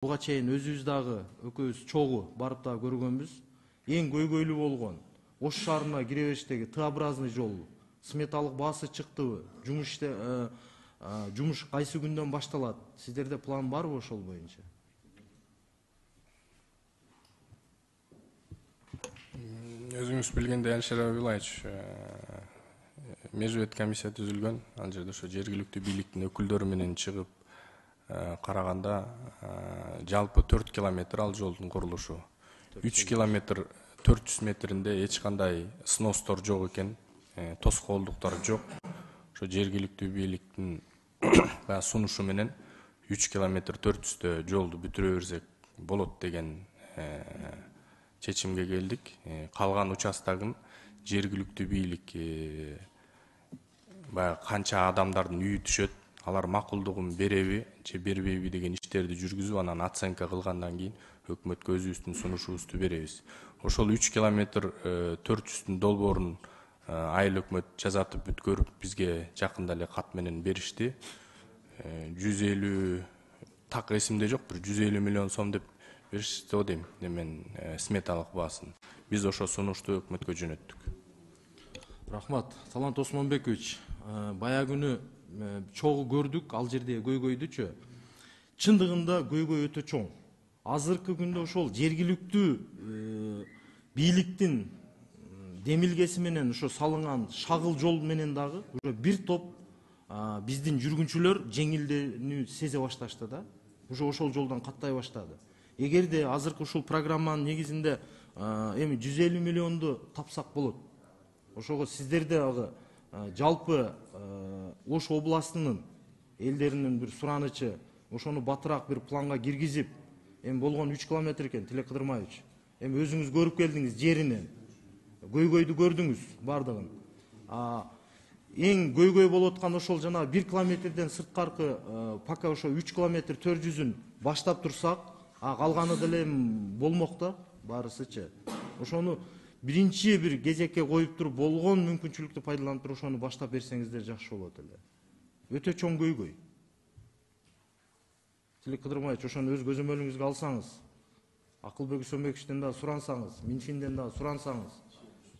Буга чейин өзүбүз дагы экөөбүз чогуу барып дагы көргөнбүз. Эң көйгөйлүү болгон Ош шаарына кире бериштеги Т-образный жол сметалык баасы чыктыбы? Жумуш кайсы күндөн башталат? Сиздерде план барбы ошол боюнча? Өзүңүз билгендей, Алишер Абилаевич, межбет комиссия түзүлгөн. Ал жерде ошо жергиликтүү бийликтин өкүлдөрү менен чыгып караганда жалпы 4 километр ал жолдун курулушу. 3 километр 400 метринде эч кандай сностор жок экен, тоскоолдуктар жок. Ошо жергиликтүү бийликтин сунушу менен 3 километр 400 жолду бүтүрө берсек болот деген чечимге келдик. Калган участогун жергиликтүү бийлик канча адамдардын үйү түшөт, алар макулдугун береби же бербейби деген иштерди жүргүзүп, анан оценка кылгандан кийин өкмөткө өзүбүздүн сунушубузду беребиз. Ошол 3 километр 400-тün долбоорун айыл өкмөт жазатып бүткөрүп бизге жакында эле кат менен беришти. 150 так эсимде жок, бир 150 миллион сом деп беришти го дейм, немен сметалык баасын. Биз ошо сунушту өкмөткө жөнөттүк. Рахмат. Талант Осмонбекович, бая күнү чогуу көрдүк, ал жерде көйгөйдүчү. Чындыгында көйгөй өтө чоң. Азыркы күндө ошол жергиликтүү бийликтин демилгеси менен ошо салынган шагыл жол менен дагы уже бир топ биздин жүргүнчүлөр жеңилденүү сезе башташты да. Уже ошол жолдон каттай баштады. Эгерде азыркы ушул программанын негизинде эми 150 миллионду тапсак болот. Ошого сиздерде дагы жалпы Ош областынын элдеринин бир суранычы, ошону батыраак бир планга киргизип, эми болгон 3 километр экен, Тилек Кыдырмаевич. Эми өзүңүз көрүп келдиңиз жеринен. Көйгөйдү көрдүңүз бардыгын. Эң көйгөй болуп аткан ошол жана 1 километрден сырткаркы пока ошо 3 километр 400-ün баштап турсак, калганы деле болмок да, баарысычы. Ошону биринчи бир кезекке коюп туруп болгон мүмкүнчүлүктү пайдаланып туруп ошону баштап берсеңиздер жакшы болот эле. Өтө чоң көйгөй. Тилек Кыдырмаевич, ошону өз көзөмөлүңүзгө алсаңыз, Акылбек Үсөнбековичтен да сурансаңыз, Минфинден да сурансаңыз,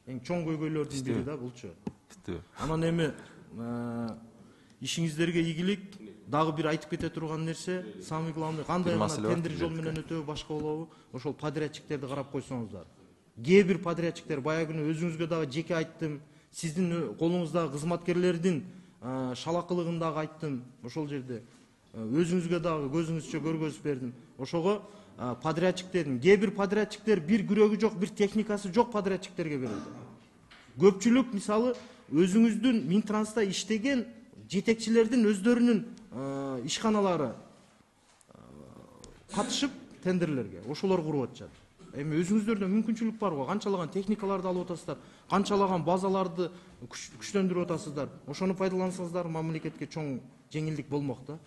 эң чоң көйгөйлөрдүн бири да булчу. Анан эми ишиңиздерге ийгилик. Дагы бир айтып кете турган нерсе, самый главный, кандай гана тендер жол менен өтөбү, башка болобу, ошол подрядчиктерди карап койсоңуздар. Кээ бир подрядчиктер бая күнү өзүңүзгө дагы жеке айттым, сиздин колуңуздагы кызматкерлердин шалакылыгын дагы айттым, ошол жерде өзүңүзгө дагы көзүңүзчө көргөзүп бердим. Ошого подрядчиктердин, кээ бир подрядчиктер бир күрөгү жок, бир техникасы жок подрядчиктерге берилди. Көпчүлүк мисалы өзүңүздүн Минтранста иштеген жетекчилердин өздөрүнүн ишканалары катышып тендерлерге, ошолор куруп атышат. Эми өзүңүздөрдө мүмкүнчүлүк бар го, канчалаган техникаларды алып атасыздар, канчалаган базаларды күчтөндүрүп атасыздар. Ошону пайдалансаңыздар мамлекетке чоң жеңилдик болмок да.